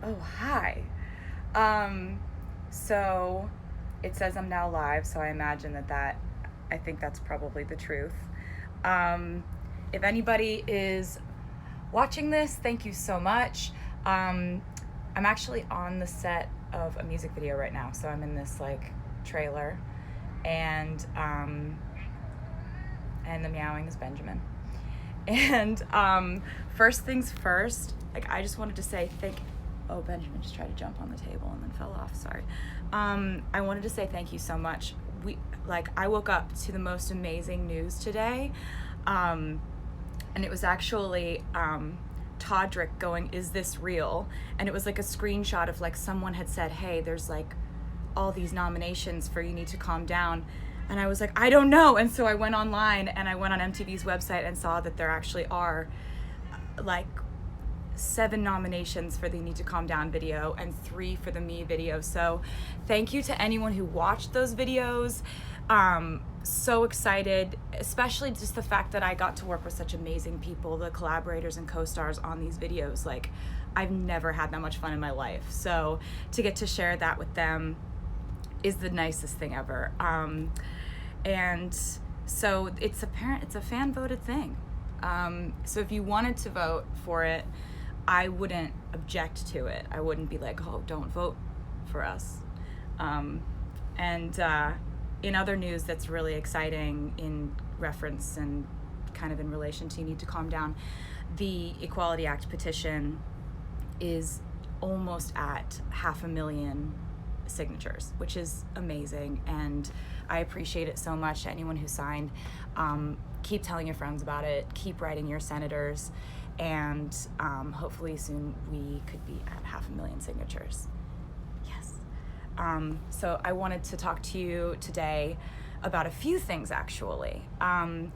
Oh, hi. So it says I'm now live, so I imagine I think that's probably the truth. Um, if anybody is watching this, thank you so much. I'm actually on the set of a music video right now, so I'm in this like trailer, and the meowing is Benjamin. And first things first, like I just wanted to say thank. Oh, Benjamin just tried to jump on the table and then fell off. Sorry. I wanted to say thank you so much. I woke up to the most amazing news today, and it was actually Todrick going, "Is this real?" And it was like a screenshot of like someone had said, "Hey, there's like all these nominations for You Need to Calm Down." And I was like, I don't know. And so I went online and I went on MTV's website and saw that there actually are like 7 nominations for the You Need to Calm Down video and 3 for the Me video. So thank you to anyone who watched those videos. So excited, especially just the fact that I got to work with such amazing people, the collaborators and co-stars on these videos. Like, I've never had that much fun in my life. So to get to share that with them is the nicest thing ever. And so it's a fan voted thing. So if you wanted to vote for it, I wouldn't object to it. I wouldn't be like, oh, don't vote for us. In other news that's really exciting in reference and kind of in relation to You Need to Calm Down, the Equality Act petition is almost at 500,000 signatures, which is amazing, and I appreciate it so much. To anyone who signed, keep telling your friends about it, keep writing your senators, and hopefully soon we could be at 500,000 signatures. Yes. So I wanted to talk to you today about a few things, actually. As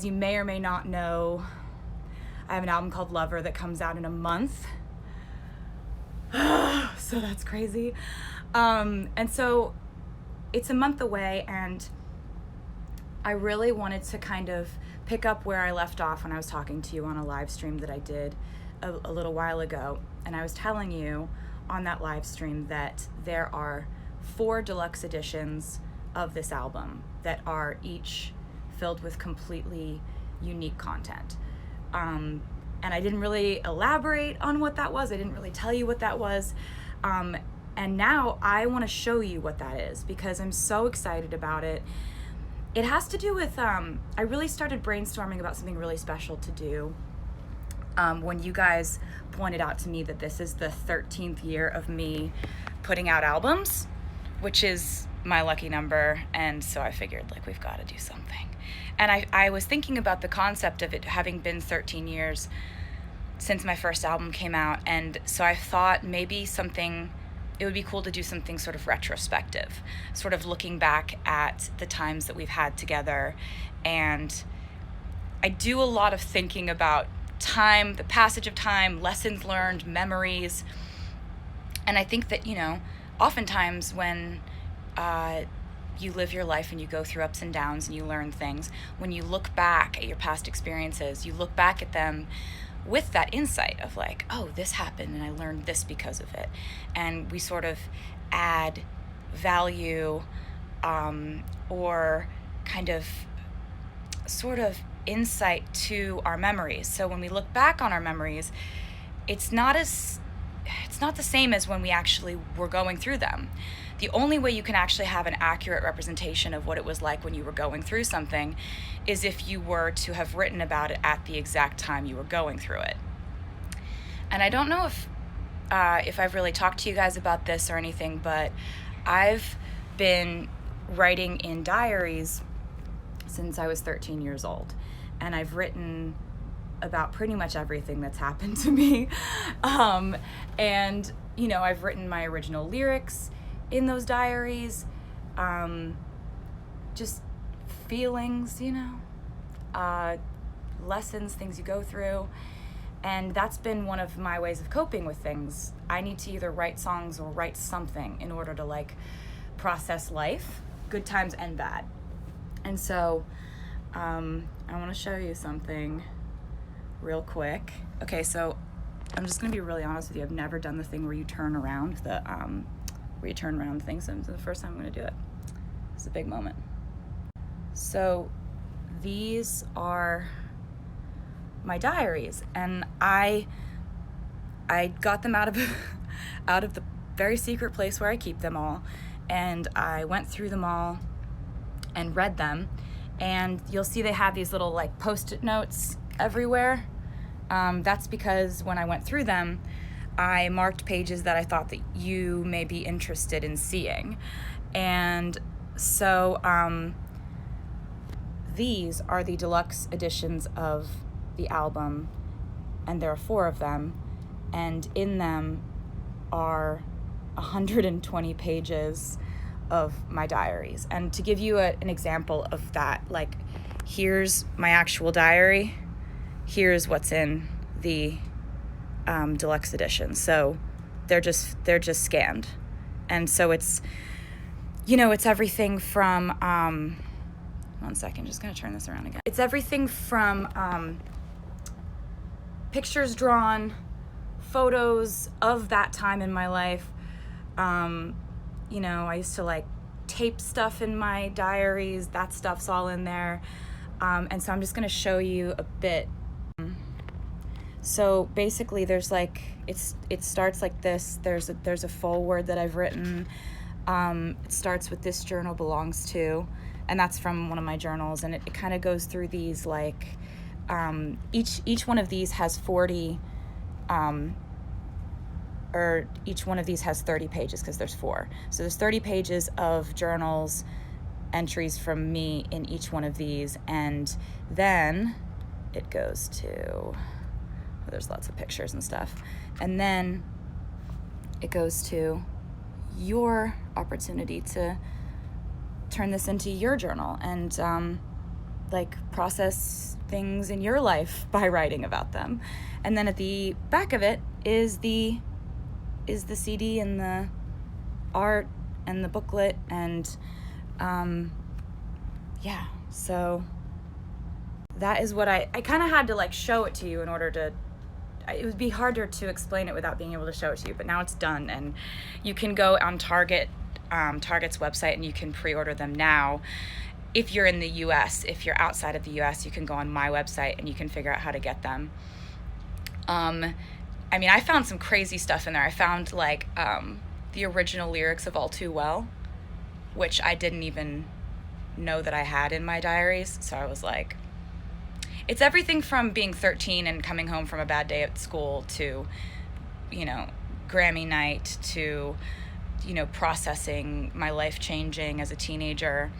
you may or may not know, I have an album called Lover that comes out in a month. So that's crazy. And so it's a month away, and I really wanted to kind of pick up where I left off when I was talking to you on a live stream that I did a little while ago. And I was telling you on that live stream that there are 4 deluxe editions of this album that are each filled with completely unique content. And I didn't really elaborate on what that was. I didn't really tell you what that was. And now I want to show you what that is because I'm so excited about it. It has to do with, I really started brainstorming about something really special to do when you guys pointed out to me that this is the 13th year of me putting out albums, which is my lucky number. And so I figured, like, we've got to do something. And I was thinking about the concept of it having been 13 years since my first album came out. And so I thought maybe it would be cool to do something sort of retrospective, sort of looking back at the times that we've had together. And I do a lot of thinking about time, the passage of time, lessons learned, memories. And I think that, oftentimes when you live your life and you go through ups and downs and you learn things, when you look back at your past experiences, you look back at them with that insight of like, oh, this happened and I learned this because of it. And we sort of add value or kind of sort of insight to our memories. So when we look back on our memories, it's not the same as when we actually were going through them. The only way you can actually have an accurate representation of what it was like when you were going through something is if you were to have written about it at the exact time you were going through it. And I don't know if I've really talked to you guys about this or anything, but I've been writing in diaries since I was 13 years old. And I've written about pretty much everything that's happened to me. I've written my original lyrics in those diaries, just feelings, lessons, things you go through. And that's been one of my ways of coping with things. I need to either write songs or write something in order to like process life, good times and bad. And so I want to show you something real quick. Okay, so I'm just gonna be really honest with you. I've never done the thing where you turn around the thing. So the first time I'm gonna do it. It's a big moment. So these are my diaries, and I got them out of out of the very secret place where I keep them all, and I went through them all and read them, and you'll see they have these little like post-it notes everywhere. That's because when I went through them, I marked pages that I thought that you may be interested in seeing. And so these are the deluxe editions of the album, and there are 4 of them, and in them are 120 pages of my diaries. And to give you an example of that, like, here's my actual diary, here's what's in the deluxe edition. So they're just scanned, and so it's, you know, it's everything from 1 second, just gonna turn this around again. It's everything from pictures drawn, photos of that time in my life. You know, I used to like tape stuff in my diaries. That stuff's all in there. And so I'm just gonna show you a bit. So basically there's like, it starts like this. There's a foreword that I've written. It starts with "This journal belongs to," and that's from one of my journals, and it kind of goes through these like, each one of these has 40, or each one of these has 30 pages because there's 4. So there's 30 pages of journals, entries from me in each one of these, and then it goes to, there's lots of pictures and stuff, and then it goes to your opportunity to turn this into your journal and like process things in your life by writing about them. And then at the back of it is the CD and the art and the booklet, and yeah, so that is what I kind of had to like show it to you in order to, it would be harder to explain it without being able to show it to you, but now it's done, and you can go on Target's website and you can pre-order them now. If you're in the US, if you're outside of the US, you can go on my website and you can figure out how to get them. I mean, I found some crazy stuff in there. I found like the original lyrics of All Too Well, which I didn't even know that I had in my diaries. So I was like, it's everything from being 13 and coming home from a bad day at school to, you know, Grammy night to, you know, processing my life changing as a teenager,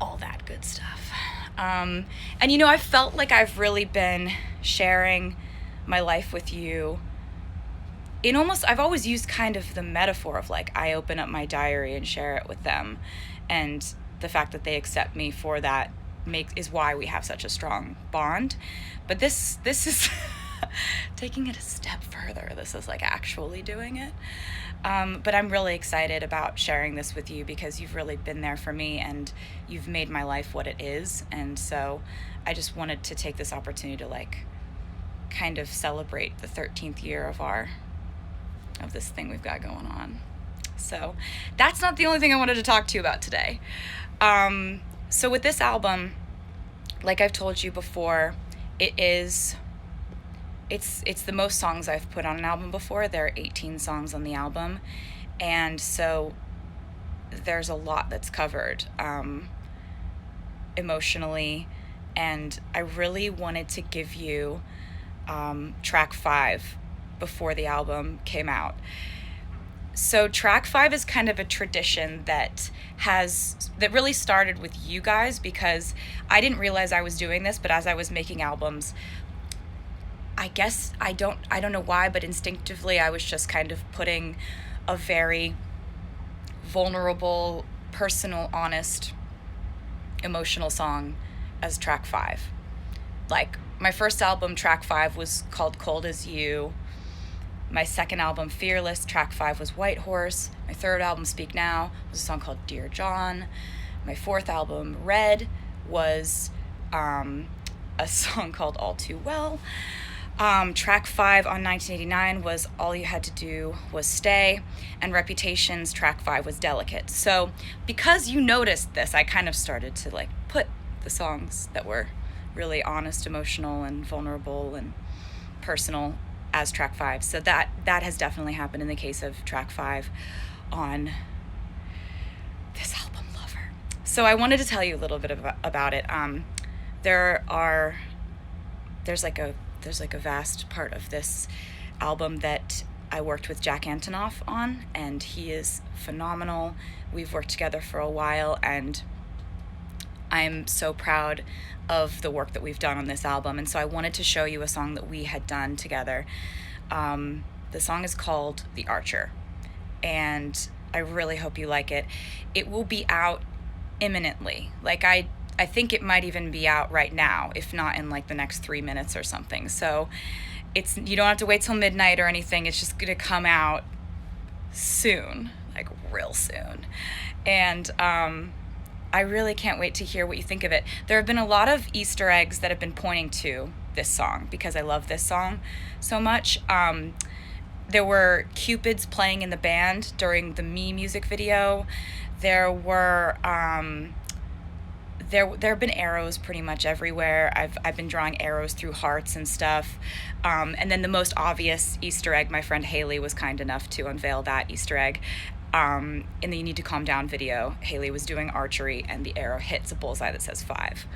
all that good stuff. And, you know, I felt like I've really been sharing my life with you in almost, I've always used kind of the metaphor of like, I open up my diary and share it with them. And the fact that they accept me for that is why we have such a strong bond. But this is taking it a step further. This is like actually doing it. But I'm really excited about sharing this with you because you've really been there for me and you've made my life what it is. And so I just wanted to take this opportunity to like kind of celebrate the 13th year of this thing we've got going on. So that's not the only thing I wanted to talk to you about today. So with this album, like I've told you before, it's the most songs I've put on an album before. There are 18 songs on the album, and so there's a lot that's covered emotionally, and I really wanted to give you track 5 before the album came out. So track 5 is kind of a tradition that really started with you guys, because I didn't realize I was doing this, but as I was making albums, I guess I don't know why, but instinctively I was just kind of putting a very vulnerable, personal, honest, emotional song as track 5. Like my first album, track 5, was called Cold As You. My second album, Fearless, track 5 was White Horse. My third album, Speak Now, was a song called Dear John. My fourth album, Red, was a song called All Too Well. Track 5 on 1989 was All You Had to Do Was Stay, and Reputation's track 5 was Delicate. So because you noticed this, I kind of started to like put the songs that were really honest, emotional, and vulnerable and personal as track 5. So that has definitely happened in the case of track 5 on this album, Lover. So I wanted to tell you a little bit about it. There's like a vast part of this album that I worked with Jack Antonoff on, and he is phenomenal. We've worked together for a while, and I'm so proud of the work that we've done on this album. And so I wanted to show you a song that we had done together. The song is called The Archer, and I really hope you like it. It will be out imminently. Like I think it might even be out right now, if not in like the next 3 minutes or something. So you don't have to wait till midnight or anything. It's just gonna come out soon, like real soon. And I really can't wait to hear what you think of it. There have been a lot of Easter eggs that have been pointing to this song because I love this song so much. There were Cupids playing in the band during the Me music video. There have been arrows pretty much everywhere. I've been drawing arrows through hearts and stuff. And then the most obvious Easter egg, my friend Haley was kind enough to unveil that Easter egg. In the You Need to Calm Down video, Haley was doing archery and the arrow hits a bullseye that says 5.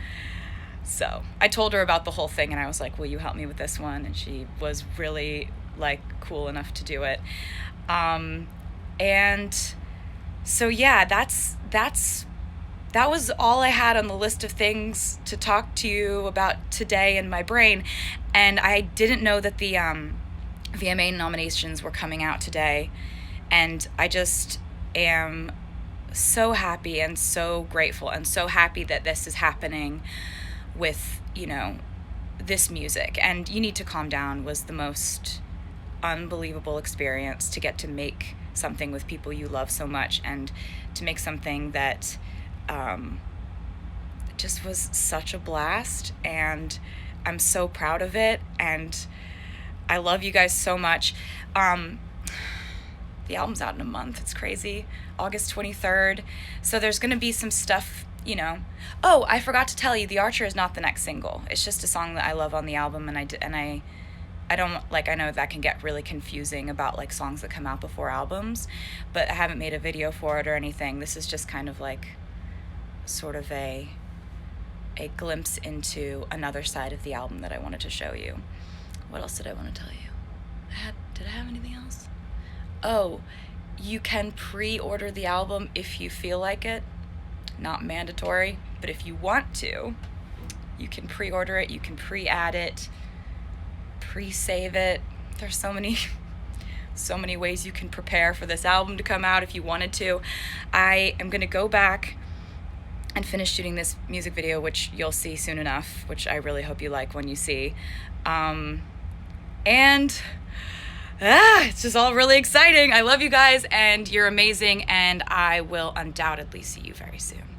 So I told her about the whole thing and I was like, will you help me with this one? And she was really like cool enough to do it. And so yeah, that was all I had on the list of things to talk to you about today in my brain. And I didn't know that the VMA nominations were coming out today. And I just am so happy and so grateful and so happy that this is happening with, this music. And You Need to Calm Down was the most unbelievable experience to get to make something with people you love so much and to make something that just was such a blast, and I'm so proud of it, and I love you guys so much. The album's out in a month. It's crazy. August 23rd. So there's going to be some stuff, Oh, I forgot to tell you, The Archer is not the next single. It's just a song that I love on the album, and I don't like, I know that can get really confusing about like songs that come out before albums, but I haven't made a video for it or anything. This is just kind of like sort of a glimpse into another side of the album that I wanted to show you. What else did I want to tell you? Did I have anything else? Oh, you can pre-order the album if you feel like it. Not mandatory, but if you want to, you can pre-order it, you can pre-add it, pre-save it. There's so many ways you can prepare for this album to come out if you wanted to. I am gonna go back and finish shooting this music video, which you'll see soon enough, which I really hope you like when you see. It's just all really exciting. I love you guys, and you're amazing, and I will undoubtedly see you very soon.